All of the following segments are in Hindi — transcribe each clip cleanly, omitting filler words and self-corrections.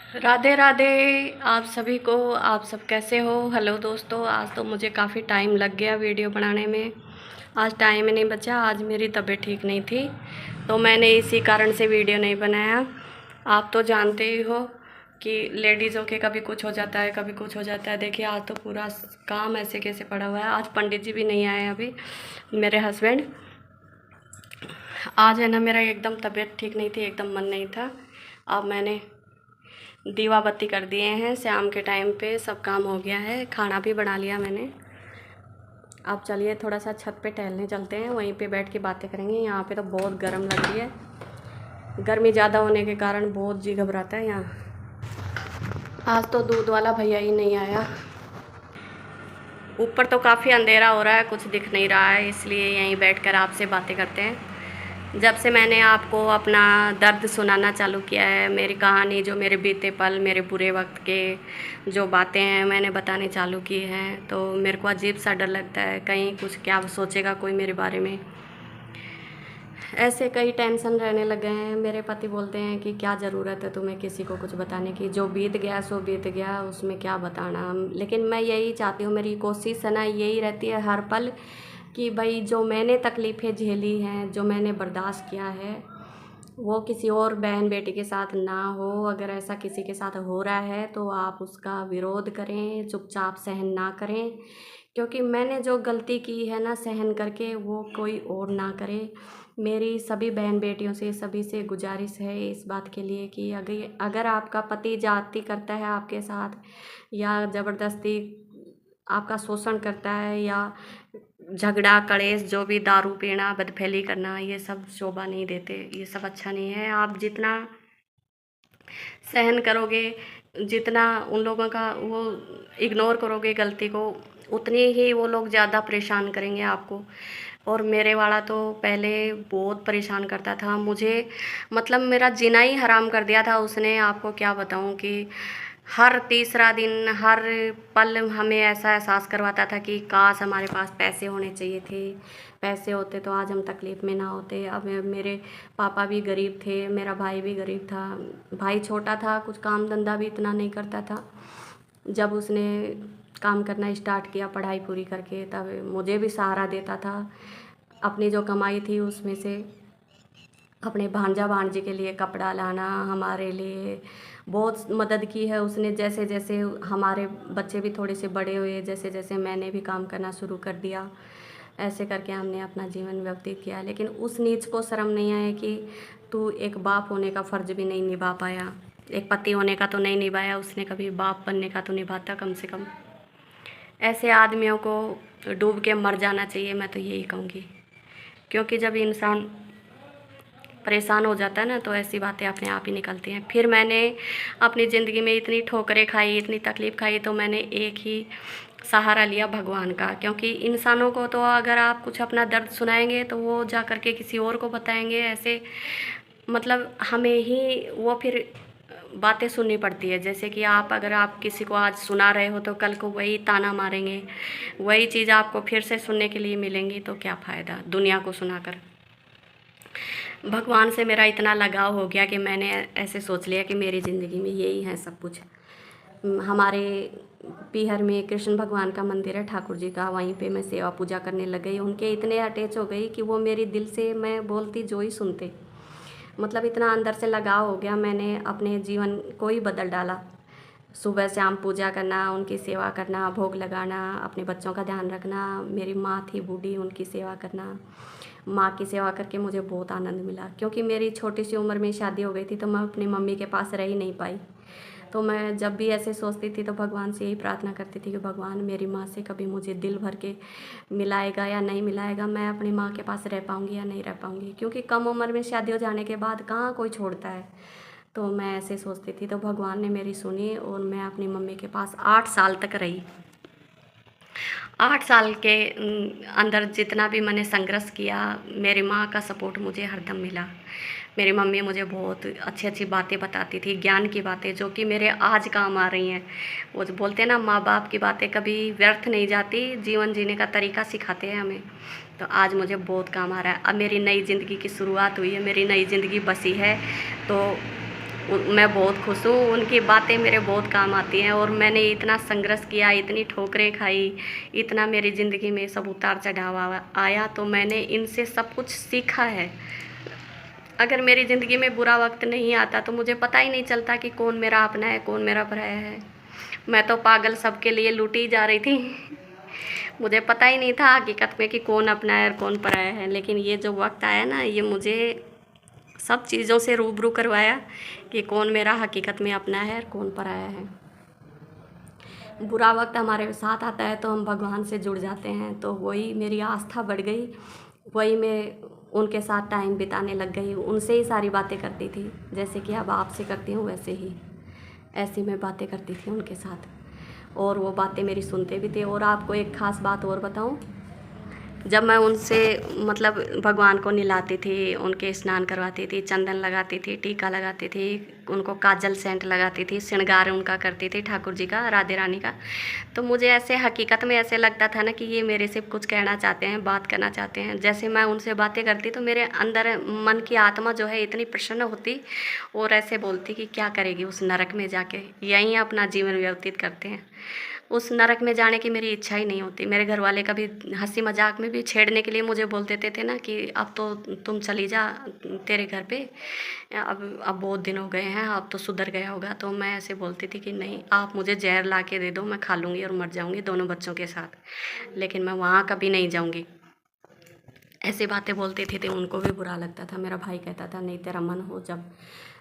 राधे राधे आप सभी को। आप सब कैसे हो? हेलो दोस्तों, आज तो मुझे काफ़ी टाइम लग गया वीडियो बनाने में। आज टाइम ही नहीं बचा, आज मेरी तबीयत ठीक नहीं थी तो मैंने इसी कारण से वीडियो नहीं बनाया। आप तो जानते ही हो कि लेडीज़ों के कभी कुछ हो जाता है, कभी कुछ हो जाता है। देखिए आज तो पूरा काम ऐसे कैसे पड़ा हुआ है। आज पंडित जी भी नहीं आए अभी, मेरे हस्बैंड। आज है ना, मेरा एकदम तबीयत ठीक नहीं थी, एकदम मन नहीं था। अब मैंने दीवा बत्ती कर दिए हैं, शाम के टाइम पे सब काम हो गया है, खाना भी बना लिया मैंने। अब चलिए थोड़ा सा छत पे टहलने चलते हैं, वहीं पे बैठ के बातें करेंगे। यहाँ पे तो बहुत गर्म लग रही है, गर्मी ज़्यादा होने के कारण बहुत जी घबराता है यहाँ। आज तो दूध वाला भैया ही नहीं आया। ऊपर तो काफ़ी अंधेरा हो रहा है, कुछ दिख नहीं रहा है, इसलिए यहीं बैठकर आपसे बातें करते हैं। जब से मैंने आपको अपना दर्द सुनाना चालू किया है, मेरी कहानी, जो मेरे बीते पल, मेरे बुरे वक्त के जो बातें हैं मैंने बताने चालू की हैं, तो मेरे को अजीब सा डर लगता है, कहीं कुछ क्या सोचेगा कोई मेरे बारे में। ऐसे कई टेंशन रहने लगे हैं। मेरे पति बोलते हैं कि क्या ज़रूरत है तुम्हें किसी को कुछ बताने की, जो बीत गया सो बीत गया, उसमें क्या बताना। लेकिन मैं यही चाहती हूँ, मेरी कोशिश है ना यही रहती है हर पल कि भाई जो मैंने तकलीफ़ें झेली हैं, जो मैंने बर्दाश्त किया है, वो किसी और बहन बेटी के साथ ना हो। अगर ऐसा किसी के साथ हो रहा है तो आप उसका विरोध करें, चुपचाप सहन ना करें। क्योंकि मैंने जो गलती की है ना सहन करके, वो कोई और ना करे। मेरी सभी बहन बेटियों से, सभी से गुजारिश है इस बात के लिए कि अगर आपका पति जाती करता है आपके साथ, या ज़बरदस्ती आपका शोषण करता है, या झगड़ा कलेश, जो भी दारू पीना, बदफैली करना, ये सब शोभा नहीं देते, ये सब अच्छा नहीं है। आप जितना सहन करोगे, जितना उन लोगों का वो इग्नोर करोगे गलती को, उतनी ही वो लोग ज़्यादा परेशान करेंगे आपको। और मेरे वाला तो पहले बहुत परेशान करता था मुझे, मतलब मेरा जीना ही हराम कर दिया था उसने। आपको क्या बताऊं कि हर तीसरा दिन, हर पल हमें ऐसा एहसास करवाता था कि काश हमारे पास पैसे होने चाहिए थे, पैसे होते तो आज हम तकलीफ़ में ना होते। अब मेरे पापा भी गरीब थे, मेरा भाई भी गरीब था। भाई छोटा था, कुछ काम धंधा भी इतना नहीं करता था। जब उसने काम करना स्टार्ट किया पढ़ाई पूरी करके, तब मुझे भी सहारा देता था। अपनी जो कमाई थी उसमें से अपने भांजा भांजी के लिए कपड़ा लाना, हमारे लिए बहुत मदद की है उसने। जैसे जैसे हमारे बच्चे भी थोड़े से बड़े हुए, जैसे जैसे मैंने भी काम करना शुरू कर दिया, ऐसे करके हमने अपना जीवन व्यतीत किया। लेकिन उस नीच को शर्म नहीं आया कि तू एक बाप होने का फ़र्ज भी नहीं निभा पाया, एक पति होने का तो नहीं निभाया उसने, कभी बाप बनने का तो निभाता कम से कम। ऐसे आदमियों को डूब के मर जाना चाहिए, मैं तो यही कहूँगी। क्योंकि जब इंसान परेशान हो जाता है ना, तो ऐसी बातें अपने आप ही निकलती हैं। फिर मैंने अपनी ज़िंदगी में इतनी ठोकरें खाई, इतनी तकलीफ़ खाई, तो मैंने एक ही सहारा लिया, भगवान का। क्योंकि इंसानों को तो अगर आप कुछ अपना दर्द सुनाएंगे तो वो जा कर के किसी और को बताएंगे, ऐसे मतलब हमें ही वो फिर बातें सुननी पड़ती है। जैसे कि अगर आप किसी को आज सुना रहे हो तो कल को वही ताना मारेंगे, वही चीज़ आपको फिर से सुनने के लिए मिलेंगी, तो क्या फ़ायदा दुनिया को सुनाकर। भगवान से मेरा इतना लगाव हो गया कि मैंने ऐसे सोच लिया कि मेरी ज़िंदगी में यही है सब कुछ। हमारे पीहर में कृष्ण भगवान का मंदिर है, ठाकुर जी का, वहीं पे मैं सेवा पूजा करने लग गई। उनके इतने अटैच हो गई कि वो मेरी दिल से मैं बोलती जो ही सुनते, मतलब इतना अंदर से लगाव हो गया। मैंने अपने जीवन को ही बदल डाला। सुबह शाम पूजा करना, उनकी सेवा करना, भोग लगाना, अपने बच्चों का ध्यान रखना। मेरी माँ थी बूढ़ी, उनकी सेवा करना। माँ की सेवा करके मुझे बहुत आनंद मिला। क्योंकि मेरी छोटी सी उम्र में शादी हो गई थी तो मैं अपनी मम्मी के पास रह ही नहीं पाई। तो मैं जब भी ऐसे सोचती थी तो भगवान से यही प्रार्थना करती थी कि भगवान मेरी माँ से कभी मुझे दिल भर के मिलाएगा या नहीं मिलाएगा, मैं अपनी माँ के पास रह पाऊँगी या नहीं रह पाऊँगी। क्योंकि कम उम्र में शादी हो जाने के बाद कहाँ कोई छोड़ता है। तो मैं ऐसे सोचती थी, तो भगवान ने मेरी सुनी और मैं अपनी मम्मी के पास 8 साल तक रही। 8 साल के अंदर जितना भी मैंने संघर्ष किया, मेरी माँ का सपोर्ट मुझे हरदम मिला। मेरी मम्मी मुझे बहुत अच्छी अच्छी बातें बताती थी, ज्ञान की बातें, जो कि मेरे आज काम आ रही हैं। वो जो बोलते हैं ना, माँ बाप की बातें कभी व्यर्थ नहीं जाती, जीवन जीने का तरीका सिखाते हैं हमें। तो आज मुझे बहुत काम आ रहा है। अब मेरी नई ज़िंदगी की शुरुआत हुई है, मेरी नई ज़िंदगी बसी है। तो मैं बहुत खुश हूँ, उनकी बातें मेरे बहुत काम आती हैं। और मैंने इतना संघर्ष किया, इतनी ठोकरें खाई, इतना मेरी ज़िंदगी में सब उतार चढ़ाव आया, तो मैंने इनसे सब कुछ सीखा है। अगर मेरी ज़िंदगी में बुरा वक्त नहीं आता तो मुझे पता ही नहीं चलता कि कौन मेरा अपना है, कौन मेरा पराया है। मैं तो पागल सबके लिए लूटी जा रही थी। मुझे पता ही नहीं था हकीकत में कि कौन अपना है और कौन पराया है। लेकिन ये जो वक्त आया ना, ये मुझे सब चीज़ों से रूबरू करवाया कि कौन मेरा हकीकत में अपना है और कौन पराया है। बुरा वक्त हमारे साथ आता है तो हम भगवान से जुड़ जाते हैं, तो वही मेरी आस्था बढ़ गई। वही मैं उनके साथ टाइम बिताने लग गई, उनसे ही सारी बातें करती थी, जैसे कि अब आपसे करती हूँ वैसे ही। ऐसी मैं बातें करती थी उनके साथ, और वो बातें मेरी सुनते भी थे। और आपको एक ख़ास बात और बताऊँ, जब मैं उनसे मतलब भगवान को नहलाती थी, उनके स्नान करवाती थी, चंदन लगाती थी, टीका लगाती थी, उनको काजल सेंट लगाती थी, श्रृंगार उनका करती थी ठाकुर जी का, राधे रानी का, तो मुझे ऐसे हकीकत में ऐसे लगता था ना कि ये मेरे से कुछ कहना चाहते हैं, बात करना चाहते हैं। जैसे मैं उनसे बातें करती तो मेरे अंदर मन की आत्मा जो है इतनी प्रसन्न होती, और ऐसे बोलती कि क्या करेगी उस नरक में जाके, यहीं अपना जीवन व्यतीत करते हैं। उस नरक में जाने की मेरी इच्छा ही नहीं होती। मेरे घर वाले कभी हंसी मजाक में भी छेड़ने के लिए मुझे बोल देते थे ना कि अब तो तुम चली जा तेरे घर पे, अब बहुत दिन हो गए हैं, अब तो सुधर गया होगा। तो मैं ऐसे बोलती थी कि नहीं, आप मुझे जहर ला के दे दो, मैं खा लूँगी और मर जाऊँगी दोनों बच्चों के साथ, लेकिन मैं वहाँ कभी नहीं जाऊँगी। ऐसी बातें बोलती थी तो उनको भी बुरा लगता था। मेरा भाई कहता था नहीं, तेरा मन हो, जब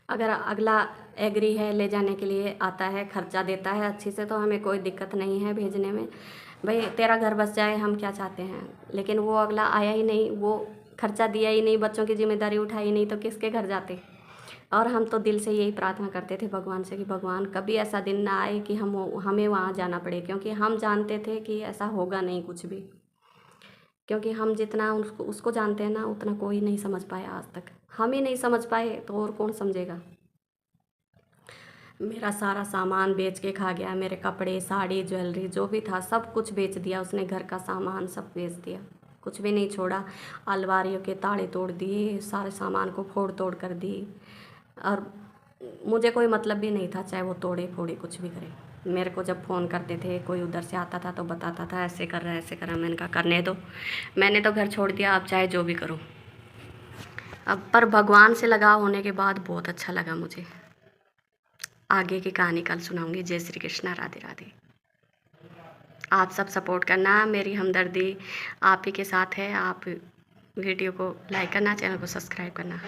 अगर अगला एग्री है ले जाने के लिए, आता है, खर्चा देता है अच्छे से, तो हमें कोई दिक्कत नहीं है भेजने में। भाई तेरा घर बस जाए, हम क्या चाहते हैं। लेकिन वो अगला आया ही नहीं, वो खर्चा दिया ही नहीं, बच्चों की जिम्मेदारी उठाई नहीं, तो किसके घर जाते। और हम तो दिल से यही प्रार्थना करते थे भगवान से कि भगवान कभी ऐसा दिन ना आए कि हमें वहाँ जाना पड़े, क्योंकि हम जानते थे कि ऐसा होगा नहीं कुछ भी। क्योंकि हम जितना उसको जानते हैं ना, उतना कोई नहीं समझ पाया आज तक। हम ही नहीं समझ पाए तो और कौन समझेगा। मेरा सारा सामान बेच के खा गया, मेरे कपड़े, साड़ी, ज्वेलरी जो भी था सब कुछ बेच दिया उसने, घर का सामान सब बेच दिया, कुछ भी नहीं छोड़ा। अलमारियों के ताले तोड़ दिए, सारे सामान को फोड़ तोड़ कर दी। और मुझे कोई मतलब भी नहीं था, चाहे वो तोड़े फोड़े कुछ भी करे। मेरे को जब फ़ोन करते थे, कोई उधर से आता था तो बताता था ऐसे कर रहा है, ऐसे कर रहा है। मैंने कहा करने दो, मैंने तो घर छोड़ दिया, अब चाहे जो भी करो। अब पर भगवान से लगाव होने के बाद बहुत अच्छा लगा मुझे। आगे की कहानी कल सुनाऊंगी। जय श्री कृष्णा, राधे राधे। आप सब सपोर्ट करना, मेरी हमदर्दी आप ही के साथ है। आप वीडियो को लाइक करना, चैनल को सब्सक्राइब करना।